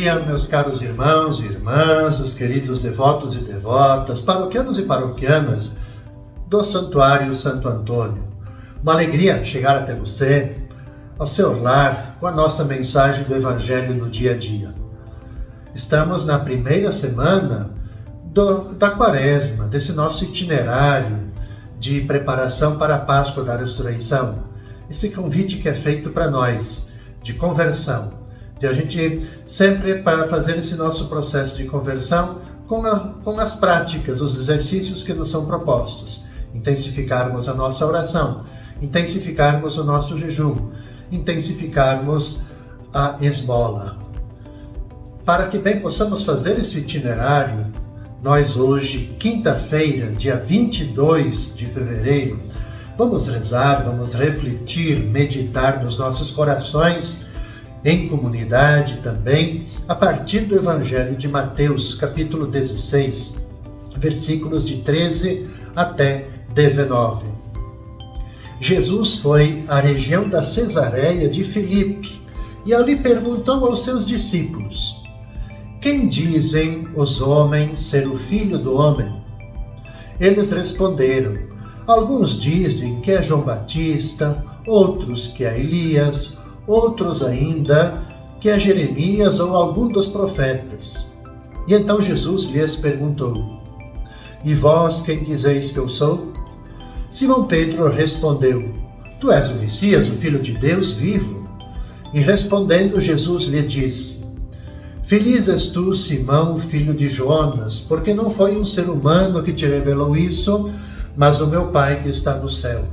dia, meus caros irmãos e irmãs, os queridos devotos e devotas, paroquianos e paroquianas do Santuário Santo Antônio. Uma alegria chegar até você, ao seu lar, com a nossa mensagem do Evangelho no dia a dia. Estamos na primeira semana da Quaresma, desse nosso itinerário de preparação para a Páscoa da Ressurreição. Esse convite que é feito para nós, de conversão, de a gente sempre para fazer esse nosso processo de conversão com as práticas, os exercícios que nos são propostos. Intensificarmos a nossa oração, intensificarmos o nosso jejum, intensificarmos a esmola. Para que bem possamos fazer esse itinerário, nós hoje, quinta-feira, dia 22 de fevereiro, vamos rezar, vamos refletir, meditar nos nossos corações, em comunidade também, a partir do Evangelho de Mateus, capítulo 16, versículos de 13 até 19. Jesus foi à região da Cesareia de Filipe e ali perguntou aos seus discípulos: quem dizem os homens ser o Filho do Homem? Eles responderam: alguns dizem que é João Batista, outros que é Elias, outros ainda que é Jeremias ou algum dos profetas. E então Jesus lhes perguntou: e vós quem dizeis que eu sou? Simão Pedro respondeu: tu és o Messias, o Filho de Deus vivo. E respondendo Jesus lhe disse: feliz és tu, Simão, filho de Jonas, porque não foi um ser humano que te revelou isso, mas o meu Pai que está no céu.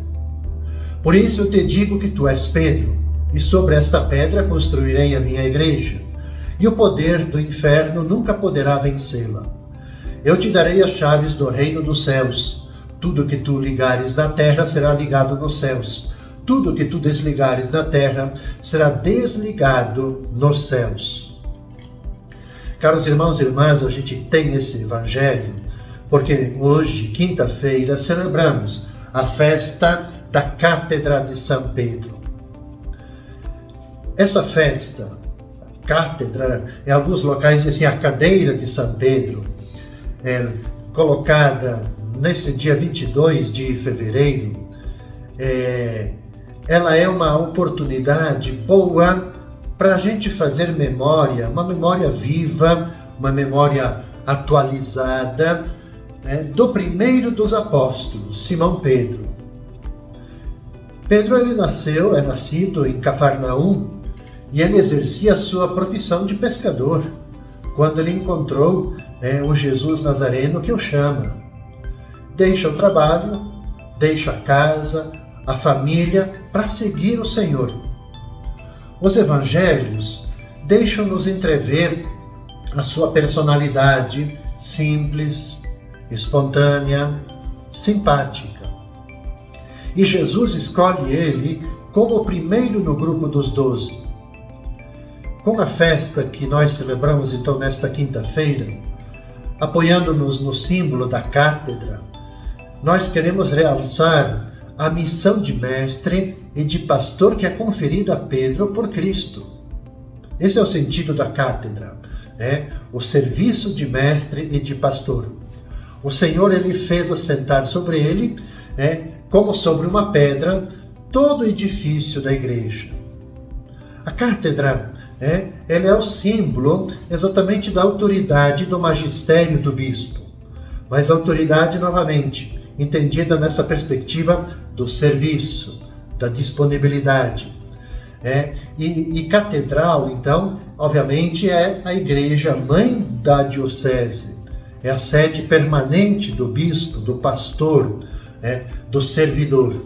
Por isso eu te digo que tu és Pedro, e sobre esta pedra construirei a minha igreja, e o poder do inferno nunca poderá vencê-la. Eu te darei as chaves do reino dos céus. Tudo que tu ligares na terra será ligado nos céus. Tudo que tu desligares na terra será desligado nos céus. Caros irmãos e irmãs, a gente tem esse evangelho porque hoje, quinta-feira, celebramos a festa da Cátedra de São Pedro. Essa festa, a cátedra, em alguns locais dizem a cadeira de São Pedro, colocada nesse dia 22 de fevereiro, ela é uma oportunidade boa para a gente fazer memória, uma memória viva, uma memória atualizada, do primeiro dos apóstolos, Simão Pedro. Pedro é nascido em Cafarnaum e ele exercia a sua profissão de pescador, quando ele encontrou o Jesus Nazareno que o chama. Deixa o trabalho, deixa a casa, a família, para seguir o Senhor. Os evangelhos deixam-nos entrever a sua personalidade simples, espontânea, simpática. E Jesus escolhe ele como o primeiro no grupo dos 12. Com a festa que nós celebramos então nesta quinta-feira, apoiando-nos no símbolo da cátedra, nós queremos realçar a missão de mestre e de pastor que é conferida a Pedro por Cristo. Esse é o sentido da cátedra, o serviço de mestre e de pastor. O Senhor, ele fez assentar sobre ele, como sobre uma pedra, todo o edifício da igreja. A cátedra, ela é o símbolo exatamente da autoridade do magistério do bispo. Mas a autoridade, novamente, entendida nessa perspectiva do serviço, da disponibilidade. E catedral, então, obviamente, é a igreja mãe da diocese, é a sede permanente do bispo, do pastor, do servidor.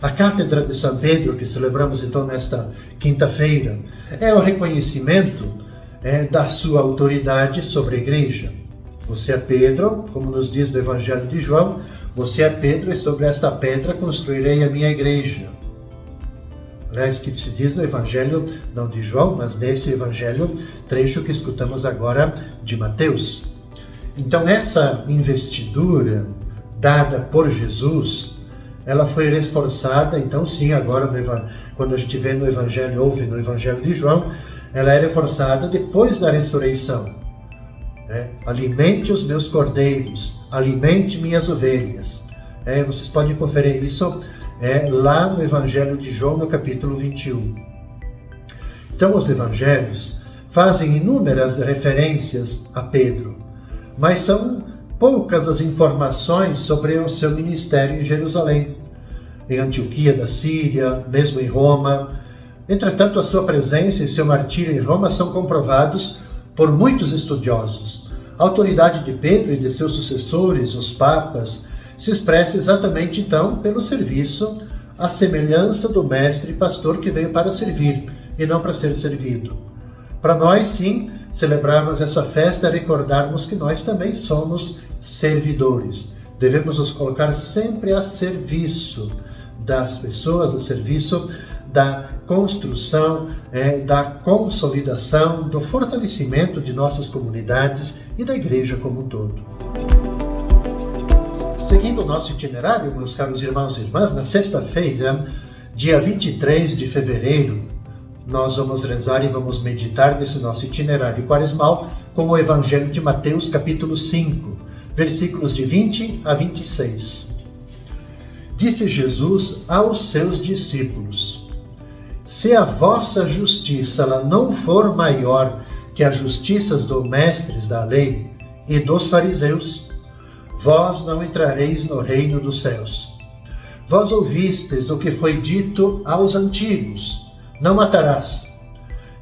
A Cátedra de São Pedro, que celebramos então nesta quinta-feira, é o reconhecimento da sua autoridade sobre a igreja. Você é Pedro, como nos diz no Evangelho de João, você é Pedro e sobre esta pedra construirei a minha igreja. Aliás, que se diz no Evangelho, não de João, mas nesse Evangelho, trecho que escutamos agora de Mateus. Então essa investidura dada por Jesus, ela foi reforçada, então sim, agora quando a gente vê no Evangelho, ouve no Evangelho de João, ela é reforçada depois da ressurreição. Alimente os meus cordeiros, alimente minhas ovelhas. Vocês podem conferir isso lá no Evangelho de João, no capítulo 21. Então, os evangelhos fazem inúmeras referências a Pedro, mas são poucas as informações sobre o seu ministério em Jerusalém, em Antioquia da Síria, mesmo em Roma. Entretanto, a sua presença e seu martírio em Roma são comprovados por muitos estudiosos. A autoridade de Pedro e de seus sucessores, os papas, se expressa exatamente então pelo serviço, à semelhança do mestre e pastor que veio para servir e não para ser servido. Para nós, sim, celebrarmos essa festa é recordarmos que nós também somos servidores. Devemos nos colocar sempre a serviço das pessoas, a serviço da construção, da consolidação, do fortalecimento de nossas comunidades e da igreja como um todo. Seguindo o nosso itinerário, meus caros irmãos e irmãs, na sexta-feira, dia 23 de fevereiro, nós vamos rezar e vamos meditar nesse nosso itinerário quaresmal com o Evangelho de Mateus, capítulo 5, versículos de 20 a 26. Disse Jesus aos seus discípulos: se a vossa justiça ela não for maior que as justiças dos mestres da lei e dos fariseus, vós não entrareis no reino dos céus. Vós ouvistes o que foi dito aos antigos: não matarás.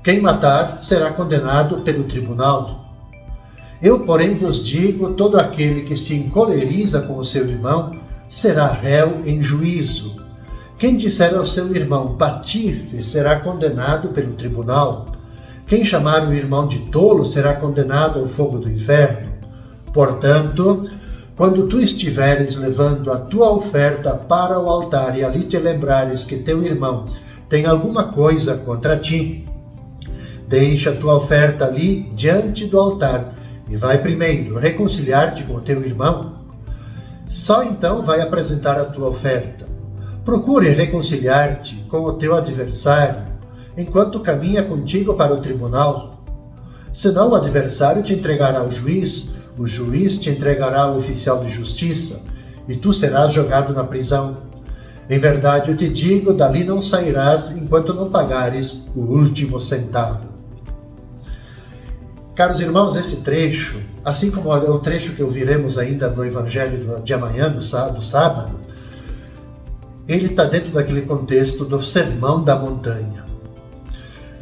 Quem matar será condenado pelo tribunal. Eu, porém, vos digo, todo aquele que se encoleriza com o seu irmão será réu em juízo. Quem disser ao seu irmão patife será condenado pelo tribunal. Quem chamar o irmão de tolo será condenado ao fogo do inferno. Portanto, quando tu estiveres levando a tua oferta para o altar e ali te lembrares que teu irmão tem alguma coisa contra ti, deixa a tua oferta ali diante do altar e vai primeiro reconciliar-te com o teu irmão. Só então vai apresentar a tua oferta. Procure reconciliar-te com o teu adversário enquanto caminha contigo para o tribunal. Senão o adversário te entregará ao juiz, o juiz te entregará ao oficial de justiça e tu serás jogado na prisão. Em verdade, eu te digo, dali não sairás enquanto não pagares o último centavo. Caros irmãos, esse trecho, assim como é o trecho que ouviremos ainda no Evangelho de amanhã, do sábado, ele está dentro daquele contexto do Sermão da Montanha.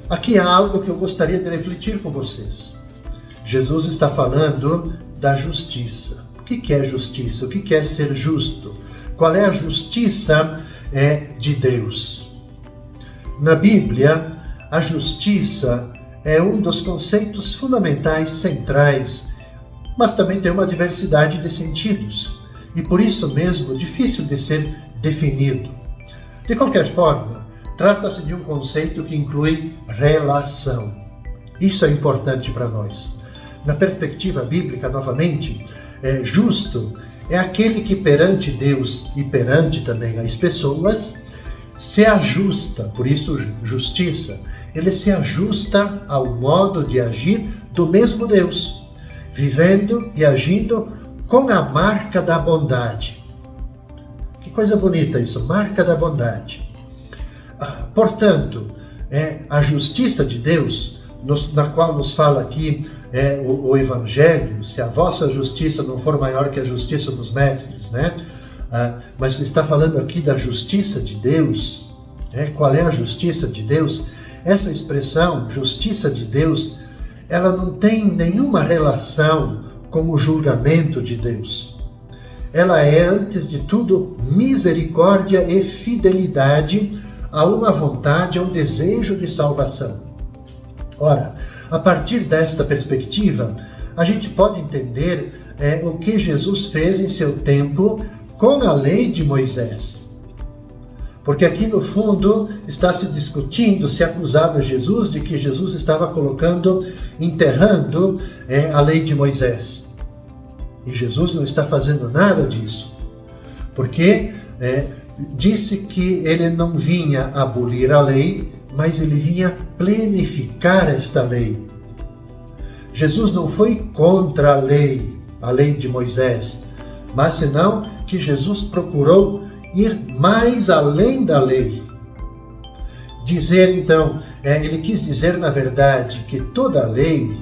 Aqui há algo que eu gostaria de refletir com vocês. Jesus está falando da justiça. O que é justiça? O que é ser justo? Qual é a justiça de Deus? Na Bíblia, a justiça é um dos conceitos fundamentais, centrais, mas também tem uma diversidade de sentidos e por isso mesmo difícil de ser definido. De qualquer forma, trata-se de um conceito que inclui relação. Isso é importante para nós. Na perspectiva bíblica, novamente, justo é aquele que perante Deus e perante também as pessoas se ajusta, por isso justiça, ele se ajusta ao modo de agir do mesmo Deus, vivendo e agindo com a marca da bondade. Que coisa bonita isso, marca da bondade. Portanto, a justiça de Deus, na qual nos fala aqui o Evangelho, se a vossa justiça não for maior que a justiça dos mestres, né? Mas ele está falando aqui da justiça de Deus. Qual é a justiça de Deus? Essa expressão, justiça de Deus, ela não tem nenhuma relação com o julgamento de Deus. Ela é, antes de tudo, misericórdia e fidelidade a uma vontade, a um desejo de salvação. Ora, a partir desta perspectiva, a gente pode entender o que Jesus fez em seu tempo com a lei de Moisés. Porque aqui no fundo está se discutindo, se acusava Jesus de que Jesus estava enterrando a lei de Moisés. E Jesus não está fazendo nada disso. Porque disse que ele não vinha abolir a lei, mas ele vinha plenificar esta lei. Jesus não foi contra a lei de Moisés, mas senão que Jesus procurou ir mais além da lei. Ele quis dizer, na verdade, que toda a lei,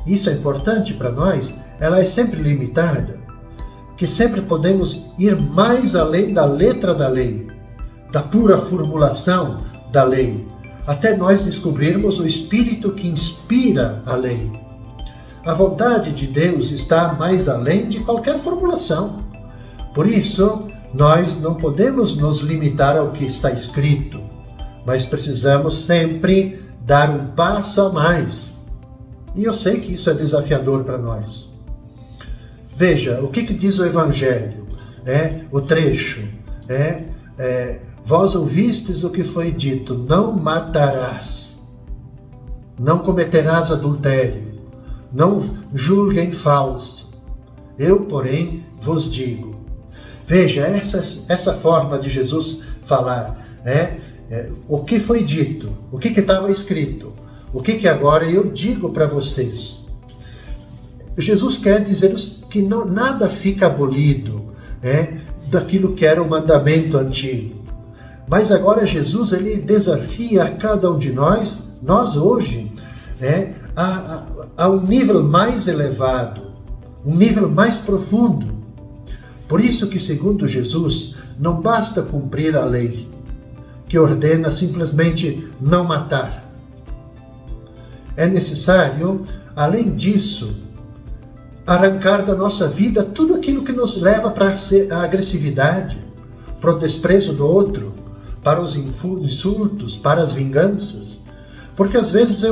isso é importante para nós, ela é sempre limitada, que sempre podemos ir mais além da letra da lei, da pura formulação da lei, até nós descobrirmos o Espírito que inspira a lei. A vontade de Deus está mais além de qualquer formulação. Por isso, nós não podemos nos limitar ao que está escrito, mas precisamos sempre dar um passo a mais. E eu sei que isso é desafiador para nós. Veja, o que diz o Evangelho? O trecho. Vós ouvistes o que foi dito, não matarás, não cometerás adultério, não julguem falso. Eu, porém, vos digo. Veja, essa forma de Jesus falar, o que foi dito, o que estava escrito, o que agora eu digo para vocês. Jesus quer dizer que nada fica abolido daquilo que era o mandamento antigo. Mas agora Jesus ele desafia a cada um de nós hoje, a um nível mais elevado, um nível mais profundo. Por isso que, segundo Jesus, não basta cumprir a lei, que ordena simplesmente não matar. É necessário, além disso, arrancar da nossa vida tudo aquilo que nos leva para a agressividade, para o desprezo do outro, para os insultos, para as vinganças. Porque às vezes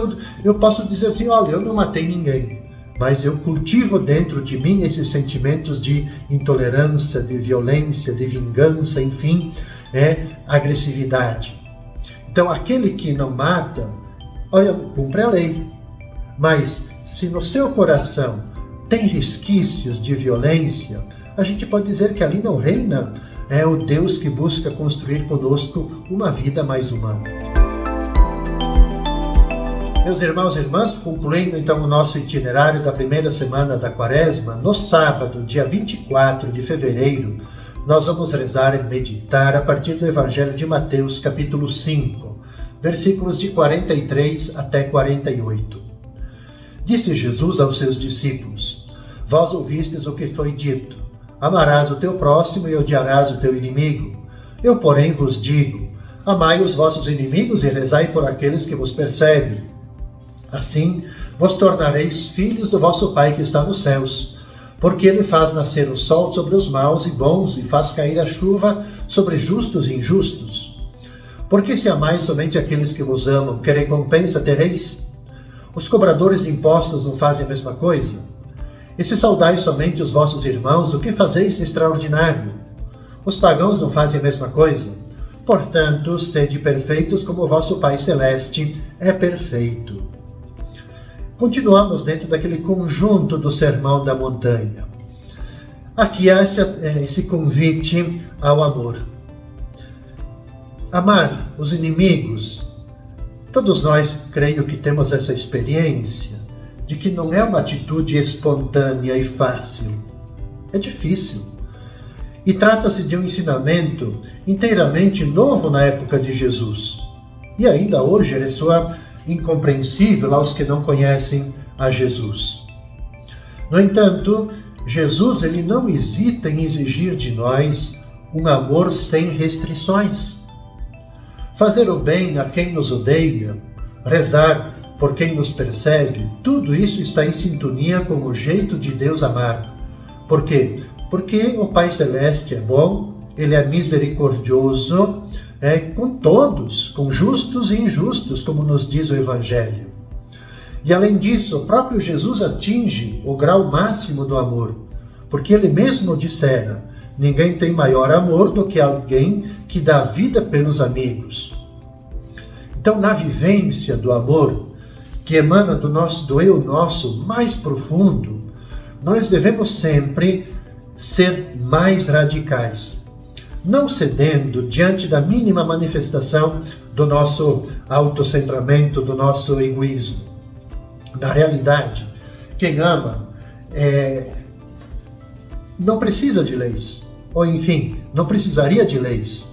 eu posso dizer assim, olha, eu não matei ninguém, mas eu cultivo dentro de mim esses sentimentos de intolerância, de violência, de vingança, enfim, agressividade. Então, aquele que não mata, olha, cumpre a lei. Mas se no seu coração tem resquícios de violência, a gente pode dizer que ali não reina o Deus que busca construir conosco uma vida mais humana. Meus irmãos e irmãs, concluindo então o nosso itinerário da primeira semana da Quaresma, no sábado, dia 24 de fevereiro, nós vamos rezar e meditar a partir do Evangelho de Mateus, capítulo 5, versículos de 43 até 48. Disse Jesus aos seus discípulos: Vós ouvistes o que foi dito, amarás o teu próximo e odiarás o teu inimigo. Eu, porém, vos digo, amai os vossos inimigos e rezai por aqueles que vos perseguem. Assim, vos tornareis filhos do vosso Pai que está nos céus, porque Ele faz nascer o sol sobre os maus e bons e faz cair a chuva sobre justos e injustos. Porque se amais somente aqueles que vos amam, que recompensa tereis? Os cobradores de impostos não fazem a mesma coisa? E se saudais somente os vossos irmãos, o que fazeis de extraordinário? Os pagãos não fazem a mesma coisa? Portanto, sede perfeitos como o vosso Pai Celeste é perfeito. Continuamos dentro daquele conjunto do Sermão da Montanha. Aqui há esse convite ao amor. Amar os inimigos. Todos nós, creio que temos essa experiência de que não é uma atitude espontânea e fácil. É difícil. E trata-se de um ensinamento inteiramente novo na época de Jesus. E ainda hoje ele soa incompreensível aos que não conhecem a Jesus. No entanto, Jesus ele não hesita em exigir de nós um amor sem restrições. Fazer o bem a quem nos odeia, rezar por quem nos persegue, tudo isso está em sintonia com o jeito de Deus amar. Por quê? Porque o Pai Celeste é bom, Ele é misericordioso, com todos, com justos e injustos, como nos diz o Evangelho. E além disso, o próprio Jesus atinge o grau máximo do amor, porque Ele mesmo dissera: ninguém tem maior amor do que alguém que dá vida pelos amigos. Então, na vivência do amor, que emana do eu nosso mais profundo, nós devemos sempre ser mais radicais, não cedendo diante da mínima manifestação do nosso autocentramento, do nosso egoísmo. Na realidade, quem ama não precisa de leis, ou enfim, não precisaria de leis,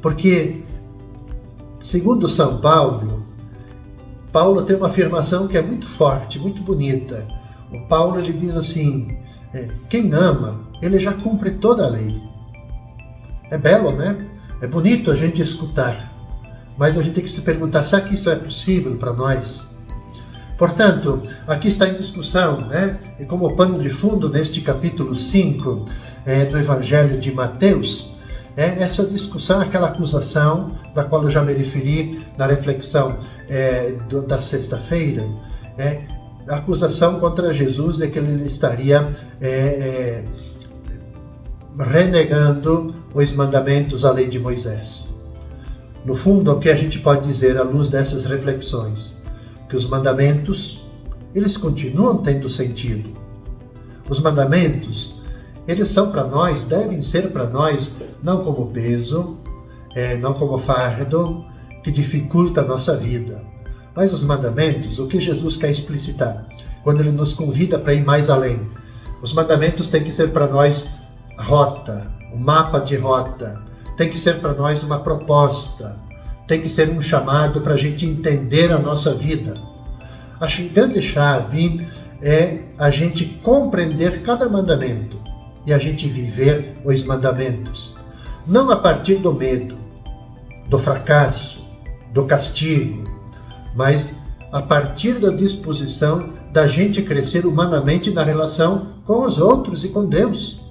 porque, segundo São Paulo, Paulo tem uma afirmação que é muito forte, muito bonita. O Paulo, ele diz assim, quem ama, ele já cumpre toda a lei. É belo, né? É bonito a gente escutar, mas a gente tem que se perguntar, será que isso é possível para nós? Portanto, aqui está em discussão, né? E como pano de fundo neste capítulo 5 do Evangelho de Mateus, essa discussão, aquela acusação da qual eu já me referi na reflexão da sexta-feira, a acusação contra Jesus de que ele estaria renegando os mandamentos, a lei de Moisés. No fundo, o que a gente pode dizer à luz dessas reflexões? Que os mandamentos, eles continuam tendo sentido. Os mandamentos, eles são para nós, devem ser para nós, não como peso, não como fardo que dificulta a nossa vida. Mas os mandamentos, o que Jesus quer explicitar, quando ele nos convida para ir mais além? Os mandamentos têm que ser para nós rota, um mapa de rota, tem que ser para nós uma proposta, tem que ser um chamado para a gente entender a nossa vida. A grande chave é a gente compreender cada mandamento e a gente viver os mandamentos. Não a partir do medo, do fracasso, do castigo, mas a partir da disposição da gente crescer humanamente na relação com os outros e com Deus.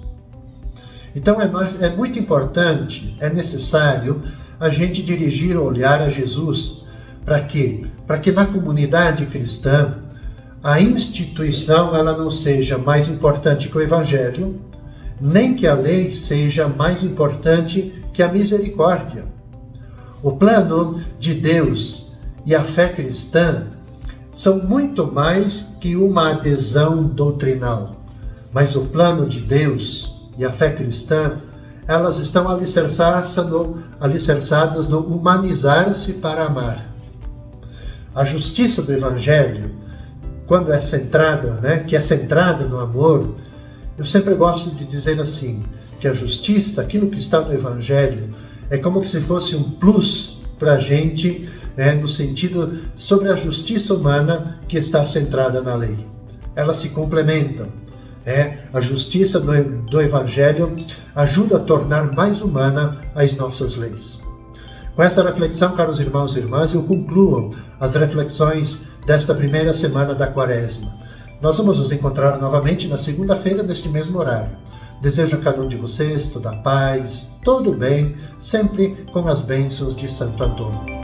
Então é muito importante, é necessário a gente dirigir o olhar a Jesus. Para quê? Para que na comunidade cristã a instituição ela não seja mais importante que o Evangelho, nem que a lei seja mais importante que a misericórdia. O plano de Deus e a fé cristã são muito mais que uma adesão doutrinal, mas o plano de Deus e a fé cristã, elas estão alicerçadas no humanizar-se para amar. A justiça do Evangelho, quando é centrada, que é centrada no amor, eu sempre gosto de dizer assim, que a justiça, aquilo que está no Evangelho, é como se fosse um plus para a gente, no sentido sobre a justiça humana que está centrada na lei. Elas se complementam. A justiça do Evangelho ajuda a tornar mais humana as nossas leis. Com esta reflexão, caros irmãos e irmãs, eu concluo as reflexões desta primeira semana da Quaresma. Nós vamos nos encontrar novamente na segunda-feira, neste mesmo horário. Desejo a cada um de vocês toda a paz, todo o bem, sempre com as bênçãos de Santo Antônio.